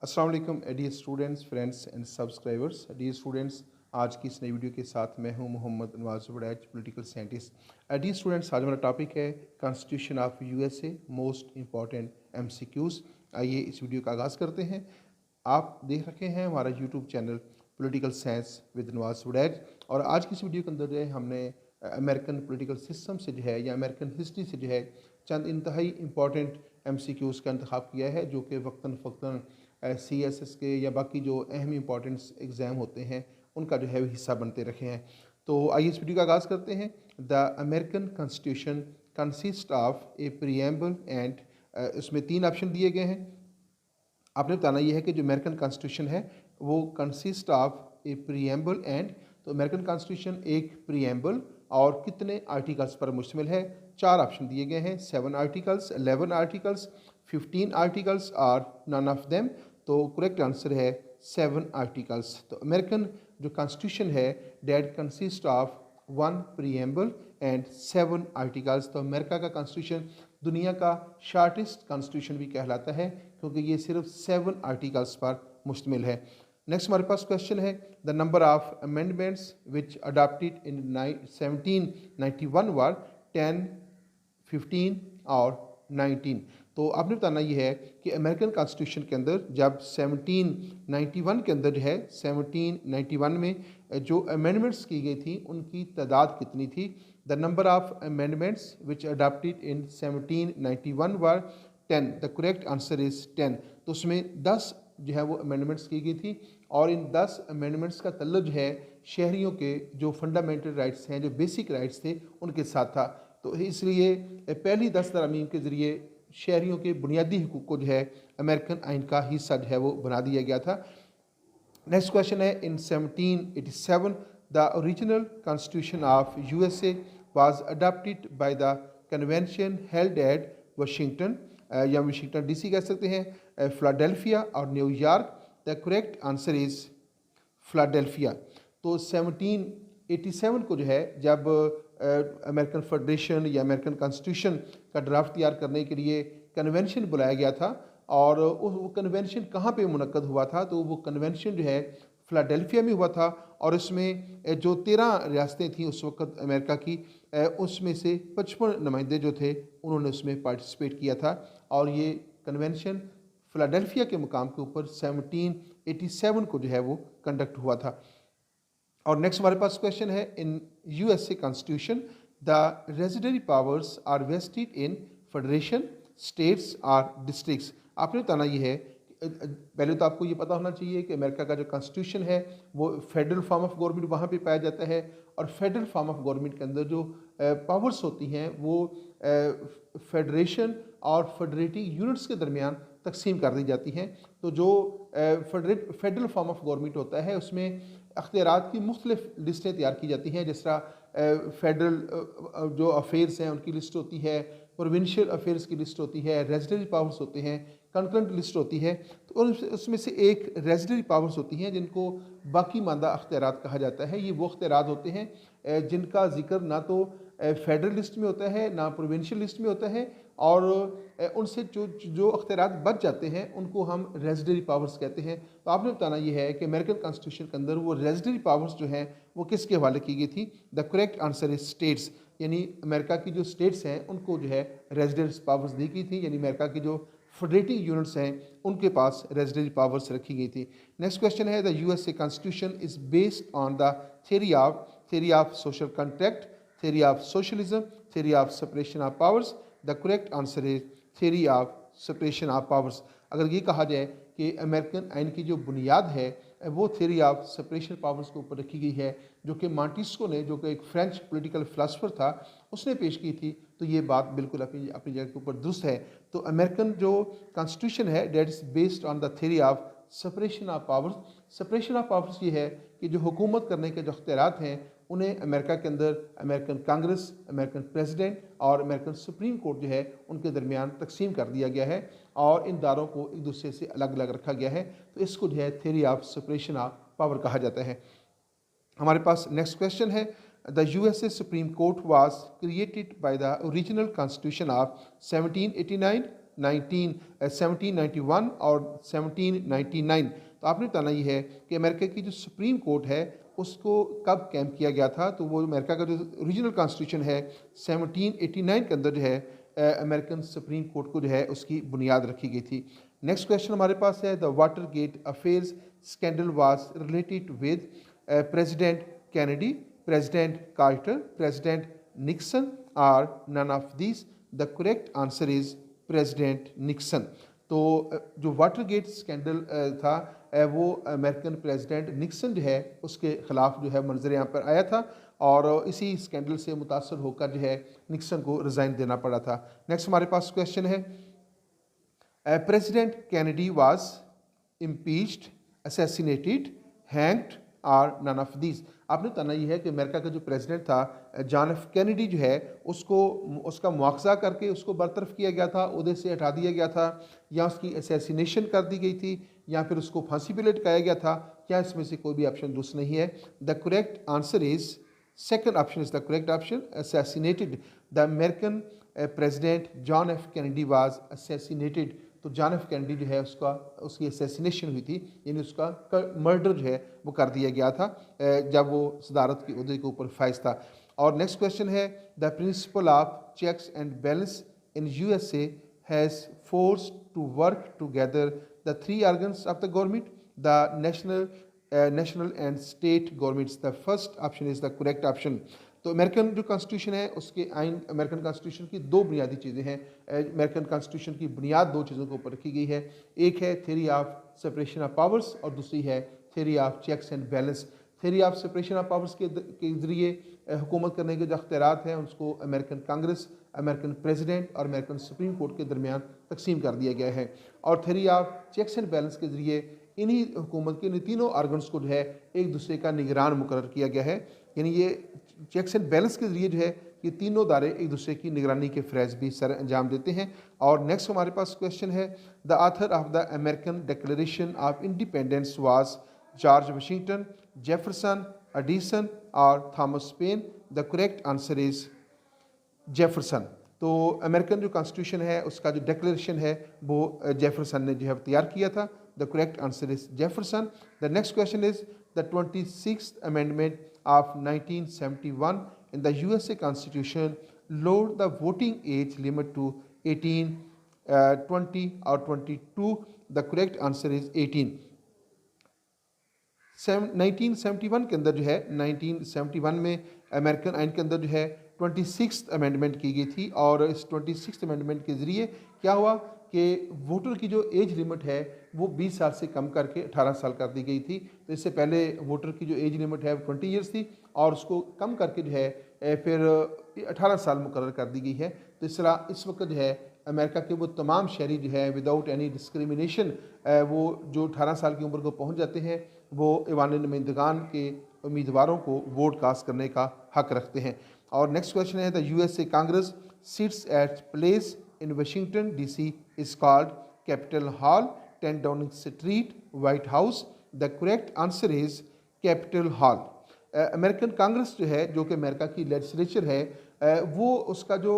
अस्सलाम वालेकुम dear students, friends and subscribers. Dear students, आज की इस नई वीडियो के साथ मैं हूं Mohammad Nawaz Waraich, political scientist. Dear students, आज हमारा टॉपिक है constitution of USA, most important MCQs. आइए इस वीडियो का आगाज़ करते हैं। आप देख रखे हैं हमारा YouTube channel political science with Nawaz Waraich, और आज की इस वीडियो के अंदर जो है हमने अमेरिकन पॉलिटिकल सिस्टम से जो है या अमेरिकन हिस्ट्री से जो है चंद इंतहाई इंपॉर्टेंट एमसीक्यूज़ का इंतखाब किया है, जो कि वक्तन फ़क्तन CSS के या बाकी जो अहम इंपॉर्टेंस एग्ज़ाम होते हैं उनका जो है हिस्सा बनते रखे हैं। तो आइए इस वीडियो का आगाज़ करते हैं। The American constitution consist of A preamble and, इसमें 3 ऑप्शन दिए गए हैं। आपने बताना ये है कि जो अमेरिकन कॉन्स्टिट्यूशन है वो consist of A preamble and, तो अमेरिकन कॉन्स्टिट्यूशन एक प्रीएम्बल और कितने आर्टिकल्स पर मुश्तमिल है। 4 ऑप्शन दिए गए हैं, 7 आर्टिकल्स, 11 आर्टिकल्स, 15 आर्टिकल्स और नन ऑफ देम। तो करेक्ट आंसर है 7 आर्टिकल्स। तो अमेरिकन जो कॉन्स्टिट्यूशन है that consist of 1 preamble and 7 articles. तो अमेरिका का कॉन्स्टिट्यूशन दुनिया का शार्टेस्ट कॉन्स्टिट्यूशन भी कहलाता है, क्योंकि ये सिर्फ 7 आर्टिकल्स पर मुश्तमिल है। नेक्स्ट हमारे पास क्वेश्चन है, the number of amendments which adopted in 1791 वर 10, 15 और 19। तो आपने बताना ये है कि अमेरिकन कॉन्स्टिट्यूशन के अंदर जब 1791 के अंदर जो है 1791 में जो अमेंडमेंट्स की गई थी उनकी तादाद कितनी थी। The number of amendments which adopted in 1791 were 10। The correct answer is 10। तो उसमें 10 जो है वो अमेंडमेंट्स की गई थी, और इन 10 अमेंडमेंट्स का तल्लुक जो है शहरियों के जो फंडामेंटल राइट्स हैं, जो बेसिक राइट्स थे, उनके साथ था। तो इसलिए पहली 10 तरमीम के ज़रिए शहरियों के बुनियादी हुकूक को जो है अमेरिकन आइन का हिस्सा जो है वो बना दिया गया था। नेक्स्ट क्वेश्चन है, इन 1787 the original constitution of USA was adopted by the convention held at Washington, या वाशिंगटन डीसी कह सकते हैं, फिलाडेल्फिया और New York. The correct answer is Philadelphia. तो 1787 को जो है जब अमेरिकन फेडरेशन या अमेरिकन कॉन्स्टिट्यूशन का ड्राफ्ट तैयार करने के लिए कन्वेंशन बुलाया गया था, और वो कन्वेंशन कहाँ पे मुनक्कद हुआ था, तो वो कन्वेंशन जो है फिलाडेल्फिया में हुआ था, और इसमें जो 13 रियासतें थीं उस वक्त अमेरिका की, उसमें से 55 नुमाइंदे जो थे उन्होंने उसमें पार्टिसिपेट किया था, और ये कन्वेंशन फिलाडेल्फिया के मुकाम के ऊपर 1787 को जो है वो कंडक्ट हुआ था। और नेक्स्ट हमारे पास क्वेश्चन है, in USA constitution the resident powers are vested in federation, states और डिस्ट्रिक्ट्स। आपने बताना ये है, पहले तो आपको ये पता होना चाहिए कि अमेरिका का जो कॉन्स्टिट्यूशन है वो फेडरल फॉर्म ऑफ गवर्नमेंट वहाँ पे पाया जाता है, और फेडरल फॉर्म ऑफ गवर्नमेंट के अंदर जो पावर्स होती हैं वो फेडरेशन और फेडरेटिव यूनिट्स के दरमियान तकसीम कर दी जाती हैं। तो जो फेडरल फॉर्म ऑफ गवर्नमेंट होता है उसमें अख्तियारात की मुख्तलिफ लिस्टें तैयार की जाती हैं, जिस तरह फेडरल जो अफेयर्स हैं उनकी लिस्ट होती है, प्रोविंशियल अफेयर्स की लिस्ट होती है, रेजिडेंट पावर्स होते हैं, कंकरेंट लिस्ट होती है। तो उसमें से एक रेजिडेंट पावर्स होती हैं जिनको बाकी मानदा अख्तियारात कहा जाता है। ये वो अख्तियारात होते हैं जिनका जिक्र ना तो फेडरल लिस्ट में होता है ना प्रोविंशियल लिस्ट में होता है, और उनसे जो अख्तियारात बच जाते हैं उनको हम रेजिडेंट पावर्स कहते हैं। तो आपने बताना ये है कि अमेरिकन कॉन्स्टिट्यूशन के अंदर वो रेजिडेंट पावर्स जो हैं वो किसके हवाले की गई थी। The correct answer is states, यानी अमेरिका की जो स्टेट्स हैं उनको जो है रेजिडेंट पावर्स दी गई थी, यानी अमेरिका की जो फेडरेटिव यूनिट्स हैं उनके पास रेजिडेंट पावर्स रखी गई थी। नेक्स्ट क्वेश्चन है, the USA constitution is based on the theory of social contract, theory of socialism, theory of separation of powers. The correct answer is theory of separation of powers. अगर ये कहा जाए कि American आइन की जो बुनियाद है वो थ्योरी ऑफ सेपरेशन पावर्स के ऊपर रखी गई है, जो कि मॉन्टेस्क्यू ने, जो कि एक फ्रेंच पॉलिटिकल फिलासफर था, उसने पेश की थी। तो ये बात बिल्कुल अपनी अपनी जगह के ऊपर दुरुस्त है। तो अमेरिकन जो कॉन्स्टिट्यूशन है that is based on the theory of separation of powers. Separation of powers ये है कि जो हुकूमत करने के जो अख्तियारात हैं उन्हें अमेरिका के अंदर अमेरिकन कांग्रेस, अमेरिकन प्रेसिडेंट और अमेरिकन सुप्रीम कोर्ट जो है उनके दरमियान तकसीम कर दिया गया है, और इन दारों को एक दूसरे से अलग अलग रखा गया है। तो इसको जो है theory of separation of power कहा जाता है। हमारे पास नेक्स्ट क्वेश्चन है, the USA supreme court was created by the original constitution of 1789, 1791 और 1799। तो आपने बताना ये है कि अमेरिका की जो सुप्रीम कोर्ट है उसको कब कैंप किया गया था। तो वो अमेरिका का जो ओरिजिनल कॉन्स्टिट्यूशन है 1789 के अंदर जो है अमेरिकन सुप्रीम कोर्ट को जो है उसकी बुनियाद रखी गई थी। नेक्स्ट क्वेश्चन हमारे पास है, the Watergate affairs scandal was related with President Kennedy, President Carter, President Nixon or none of this. The correct answer is President Nixon. तो जो वाटर गेट स्कैंडल था वो अमेरिकन प्रेसिडेंट निक्सन जो है उसके ख़िलाफ़ जो है मंजर यहाँ पर आया था और इसी स्कैंडल से मुतासर होकर जो है निक्सन को रिज़ाइन देना पड़ा था। नेक्स्ट हमारे पास क्वेश्चन है, President Kennedy was impeached, assassinated, hanged or none of this. आपने बताना ये है कि अमेरिका का जो प्रेसिडेंट था जॉन एफ कैनेडी जो है उसका मुआवजा करके उसको बरतरफ किया गया था, उहदे से हटा दिया गया था, या उसकी असैसिनेशन कर दी गई थी, या फिर उसको फांसी पे लटकाया गया था। क्या इसमें से कोई भी ऑप्शन दुरुस्त नहीं है? The correct answer is second option is the correct option, assassinated. The American president John F Kennedy was assassinated. तो जॉन एफ कैनेडी जो है उसकी असैसिनेशन हुई थी, यानी उसका मर्डर जो है वो कर दिया गया था जब वो सदारत के उहदे के ऊपर फाइज था। और नेक्स्ट क्वेश्चन है, the principle of checks and balance in USA has forced to work together the three organs of the government, the national and state governments. The first option is the correct option. तो American जो constitution है उसके आइन, American constitution की दो बुनियादी चीज़ें हैं। अमेरिकन कॉन्स्टिट्यूशन की बुनियाद दो चीज़ों के ऊपर रखी गई है, एक है theory of separation of powers और दूसरी है theory of checks and balance. Theory of separation of powers के ज़रिए हुकूमत करने के जो अख्तियारात हैं उसको अमेरिकन कांग्रेस, अमेरिकन प्रेसिडेंट और अमेरिकन सुप्रीम कोर्ट के दरमियान तकसीम कर दिया गया है। और theory of checks and balance के ज़रिए इन्हीं हुकूमत के इन तीनों आर्गन्स को जो है एक दूसरे का निगरान मुकर्रर किया गया है, यानी ये चेक्स एंड बैलेंस के ज़रिए जो है ये तीनों दायरे एक दूसरे की निगरानी के फ़रज़ भी सर अंजाम देते हैं। और नेक्स्ट हमारे पास क्वेश्चन है, the author of the American Declaration of Independence was George Washington, Jefferson, Edison और Thomas Paine. The correct answer is Jefferson. तो अमेरिकन जो कॉन्स्टिट्यूशन है उसका जो डिक्लेरेशन है वो जेफरसन ने जो है तैयार किया था। The correct answer is Jefferson. The next question is, the 26th amendment of 1971 in the USA Constitution lowered the voting age limit to 18, 20 or 22. The correct answer is 18. 1971 के अंदर जो है 1971 में अमेरिकन आइन के अंदर जो है 26th अमेंडमेंट की गई थी और इस 26th अमेंडमेंट के ज़रिए क्या हुआ कि वोटर की जो एज लिमिट है वो 20 साल से कम करके 18 साल कर दी गई थी। तो इससे पहले वोटर की जो एज लिमिट है वो 20 ईयर्स थी और उसको कम करके जो है फिर 18 साल मुकर्रर कर दी गई है। तो इस तरह इस वक्त जो है अमेरिका के वो तमाम शहरी जो है विदाउट एनी डिस्क्रिमिनेशन वो जो 18 साल की उम्र को पहुँच जाते हैं वो ऐवान नुमाइंदगान के उम्मीदवारों को वोट कास्ट करने का हक रखते हैं। और नेक्स्ट क्वेश्चन है, the USA Congress seats at place in Washington DC is called Capitol Hall, 10 Downing Street, White House. The correct answer is Capitol Hall. American Congress जो है जो कि अमेरिका की लेजिस्लेचर है वो उसका जो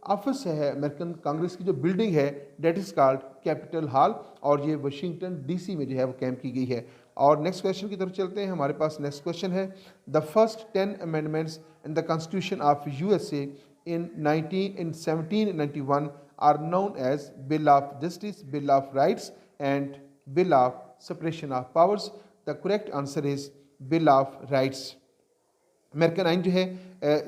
ऑफिस है अमेरिकन कांग्रेस की जो बिल्डिंग है that is called capital hall और ये वाशिंगटन डीसी में जो है वो कैंप की गई है। और नेक्स्ट क्वेश्चन की तरफ चलते हैं। हमारे पास नेक्स्ट क्वेश्चन है, the first 10 amendments in the constitution of USA in 1791 are known as Bill of Justice, Bill of Rights and Bill of Separation of Powers. The correct answer is Bill of Rights. American आइन जो है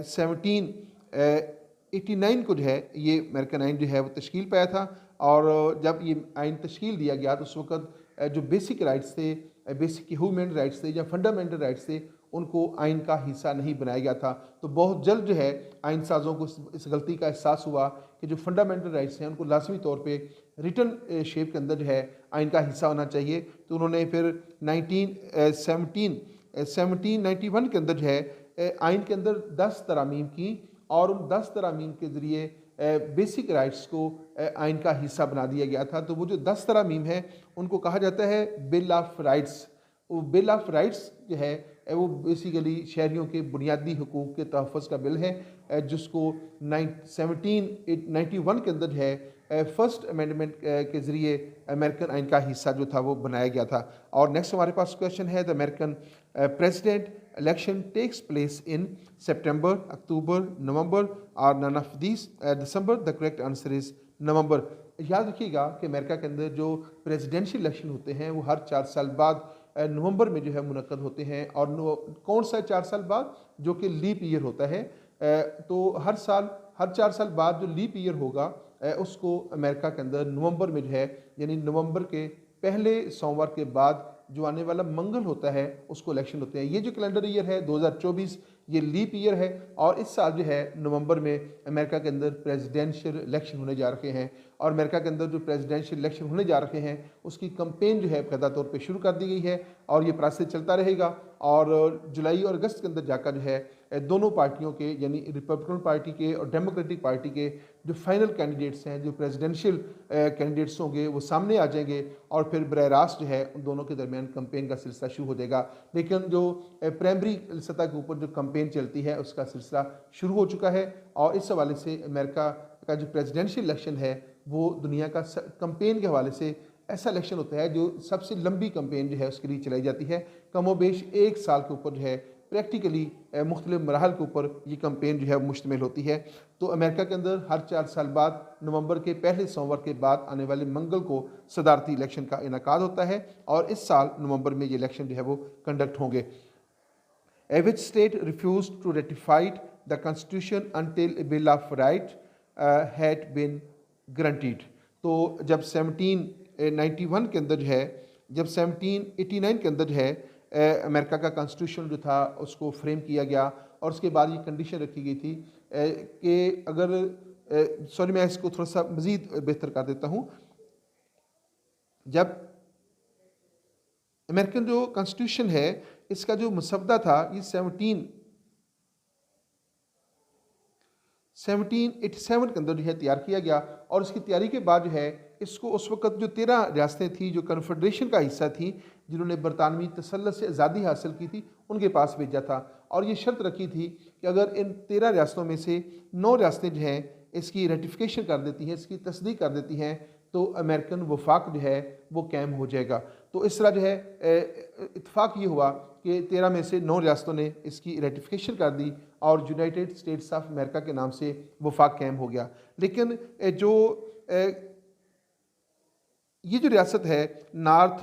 1789 को जो है ये American आइन जो है वो तश्कील पाया था और जब ये आइन तश्कील दिया गया तो उस वक्त जो बेसिक राइट्स थे, बेसिक ह्यूमन राइट्स थे या फंडामेंटल राइट्स थे उनको आइन का हिस्सा नहीं बनाया गया था। तो बहुत जल्द जो है आइन साज़ों को इस गलती का एहसास हुआ कि जो फंडामेंटल राइट्स हैं उनको लाजमी तौर पे रिटन शेप के अंदर जो है आइन का हिस्सा होना चाहिए। तो उन्होंने फिर 1791 के अंदर जो है आइन के अंदर 10 तरामीम की और उन 10 तरामीम के ज़रिए बेसिक राइट्स को आइन का हिस्सा बना दिया गया था। तो वो जो 10 तरामीम है उनको कहा जाता है बिल ऑफ राइट्स। वो बिल ऑफ राइट्स जो है वो बेसिकली शहरियों के बुनियादी हुकूक के तहफ़्फ़ुज़ का बिल है जिसको 1791 के अंदर है फर्स्ट अमेंडमेंट के ज़रिए अमेरिकन आइन का हिस्सा जो था वो बनाया गया था। और नेक्स्ट हमारे पास क्वेश्चन है, the American president election takes place in September, October, November और none of this December. The correct answer is November. याद रखिएगा कि अमेरिका के अंदर जो प्रेसिडेंशियल इलेक्शन होते हैं वो हर 4 साल बाद नवंबर में जो है मुनक्कद होते हैं। और कौन सा 4 साल बाद, जो कि लीप ईयर होता है। तो हर 4 साल बाद जो लीप ईयर होगा उसको अमेरिका के अंदर नवंबर में जो है, यानी नवंबर के पहले सोमवार के बाद जो आने वाला मंगल होता है उसको इलेक्शन होते हैं। ये जो कैलेंडर ईयर है 2024, ये लीप ईयर है और इस साल जो है नवंबर में अमेरिका के अंदर प्रेसिडेंशियल इलेक्शन होने जा रहे हैं। और अमेरिका के अंदर जो प्रेसिडेंशियल इलेक्शन होने जा रहे हैं उसकी कंपेन जो है बाकायदा तौर पे शुरू कर दी गई है और ये प्रोसेस चलता रहेगा। और जुलाई और अगस्त के अंदर जाकर जो है दोनों पार्टियों के, यानी रिपब्लिकन पार्टी के और डेमोक्रेटिक पार्टी के जो फाइनल कैंडिडेट्स हैं, जो प्रेसिडेंशियल कैंडिडेट्स होंगे वो सामने आ जाएंगे और फिर बरह रास्त जो है उन दोनों के दरमियान कंपेन का सिलसिला शुरू हो जाएगा। लेकिन जो प्राइमरी सतह के ऊपर जो कंपेन चलती है उसका सिलसिला शुरू हो चुका है। और इस हवाले से अमेरिका का जो प्रेसिडेंशियल इलेक्शन है वो दुनिया का कंपेन के हवाले से ऐसा इलेक्शन होता है जो सबसे लंबी कंपेन जो है उसके लिए चलाई जाती है। कमोबेश 1 साल के ऊपर जो है प्रैक्टिकली मुख्तलिफ मराहल के ऊपर ये कंपेन जो है मुश्तमिल होती है। तो अमेरिका के अंदर हर 4 साल बाद नवंबर के पहले सोमवार के बाद आने वाले मंगल को सदारती इलेक्शन का इनेकाद होता है और इस साल नवंबर में ये इलेक्शन जो है वो कंडक्ट होंगे। Which state refused to ratify the constitution until a bill of right had been granted? तो जब 1791 के अंदर जो है, जब 1789 के अंदर जो है अमेरिका का कॉन्स्टिट्यूशन जो था उसको फ्रेम किया गया और उसके बाद ये कंडीशन रखी गई थी कि अगर सॉरी मैं इसको थोड़ा सा मज़ीद बेहतर कर देता हूँ। जब अमेरिकन जो कॉन्स्टिट्यूशन है इसका जो मसवदा था ये 1787 के अंदर जो है तैयार किया गया और उसकी तैयारी के बाद जो है इसको उस वक्त जो 13 रियासतें थी जो कन्फेडरेशन का हिस्सा थी, जिन्होंने बरतानवी तसल्लुत से आज़ादी हासिल की थी, उनके पास भेजा था। और ये शर्त रखी थी कि अगर इन 13 रियासतों में से 9 रियासतें जो हैं इसकी रेटिफिकेशन कर देती हैं, इसकी तस्दीक कर देती हैं, तो अमेरिकन वफाक जो है वो कायम हो जाएगा। तो इस तरह जो है इत्तेफाक ये हुआ कि 13 में से 9 रियासतों ने इसकी रेटिफिकेशन कर दी और यूनाइटेड स्टेट्स ऑफ अमेरिका के नाम से वफाक कायम हो गया। लेकिन जो ये जो रियासत है नॉर्थ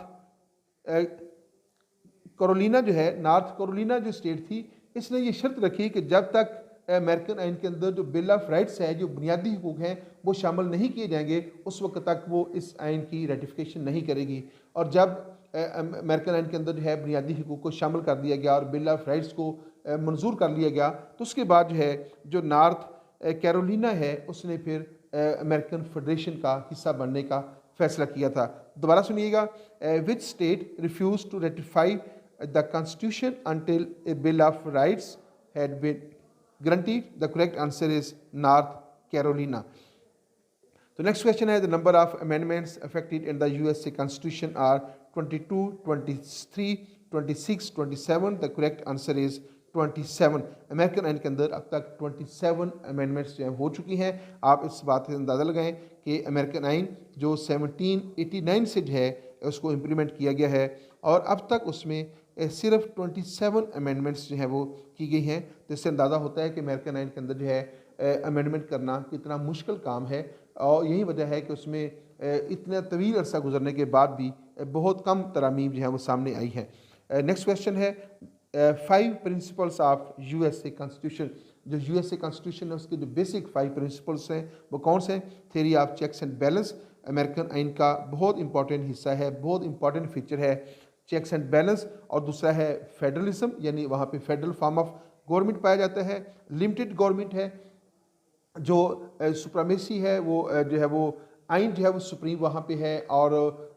कैरोलिना जो है, नॉर्थ कैरोलिना जो स्टेट थी, इसने ये शर्त रखी कि जब तक अमेरिकन आइन के अंदर जो बिल ऑफ राइट्स है, जो बुनियादी हुकूक हैं, वो शामिल नहीं किए जाएंगे उस वक्त तक वो इस आइन की रेटिफिकेशन नहीं करेगी। और जब अमेरिकन आइन के अंदर जो है बुनियादी हुकूक को शामिल कर दिया गया और बिल ऑफ राइट्स को मंजूर कर लिया गया, तो उसके बाद जो है जो नॉर्थ कैरोलिना है उसने फिर अमेरिकन फेडरेशन का हिस्सा बनने का फैसला किया था। दोबारा सुनिएगा, which state refuse to ratify the constitution until a bill of rights had been granted? The correct answer is North Carolina. The next question is the number of amendments affected in the USA Constitution are 22, 23, 26, 27. The correct answer is 27. American आइन के अंदर अब तक 27 amendments जो हैं हो चुकी हैं। आप इस बात से अंदाज़ा लगाएं कि अमेरिकन आइन जो 1789 से जो है उसको इम्प्लीमेंट किया गया है और अब तक उसमें सिर्फ 27 अमेंडमेंट्स जो हैं वो की गई हैं। तो इससे अंदाज़ा होता है कि अमेरिकन आइन के अंदर जो है अमेंडमेंट करना कितना मुश्किल काम है और यही वजह है कि उसमें इतना तवील अरसा गुजरने के बाद भी बहुत कम तरामीम जो है वो सामने आई हैं। नेक्स्ट क्वेश्चन है 5 प्रिंसिपल्स ऑफ यूएसए कॉन्स्टिट्यूशन। जो यूएसए कॉन्स्टिट्यूशन है उसके जो बेसिक 5 प्रिंसिपल्स हैं वो कौन से हैं? Theory of checks and balance American आइन का बहुत इंपॉर्टेंट हिस्सा है, बहुत इंपॉर्टेंट फीचर है चेक्स एंड बैलेंस। और दूसरा है फेडरलिज्म, यानी वहाँ पे फेडरल फॉर्म ऑफ गवर्नमेंट पाया जाता है। लिमिटेड गवर्नमेंट है, जो सुप्रीमेसी है वो जो है वो आइन जो है वो सुप्रीम वहाँ पे है और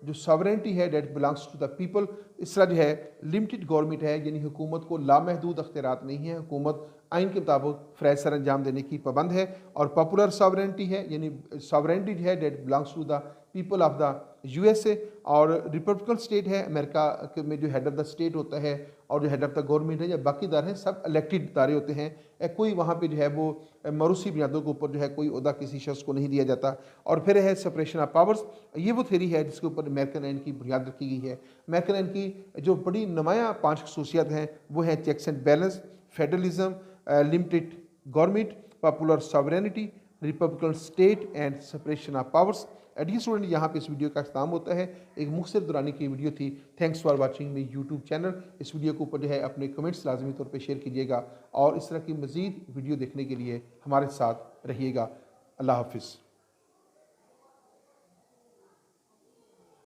जो सॉवरेनिटी है that belongs to the people. इस तरह जो है लिमिटेड गवर्नमेंट है, यानी हुकूमत को लामहदूद अख्तियारात नहीं है, हुकूमत आइन के मुताबिक फ़रज़ सर अंजाम देने की पाबंद है। और पॉपुलर सॉवरेनिटी है, यानी सॉवरेनिटी है that belongs to the people of the USA. और रिपब्लिकन स्टेट है, अमेरिका में जो हेड ऑफ द स्टेट होता है और जो हेड ऑफ द गवर्नमेंट है या बाकी इदारे हैं सब इलेक्टेड इदारे होते हैं। कोई वहाँ पे जो है वो मरूसी बुनियादों के ऊपर जो है कोई ओहदा किसी शख्स को नहीं दिया जाता। और फिर है सेपरेशन ऑफ पावर्स, ये वो थ्योरी है जिसके ऊपर अमेरिकन आइन की बुनियाद रखी गई है। अमेरिकन आइन की जो बड़ी नुमाया 5 खसूसियात हैं वो हैं checks and balance, federalism, limited government, popular sovereignty, republican state and separation of powers. Dear student, यहाँ पे इस वीडियो का अख्ताम होता है। एक मुख्तसर दुरानी की वीडियो थी। Thanks for watching my YouTube channel. इस वीडियो के ऊपर जो है अपने कमेंट्स लाजमी तौर पे शेयर कीजिएगा और इस तरह की मज़ीद वीडियो देखने के लिए हमारे साथ रहिएगा। अल्लाह हाफिज़।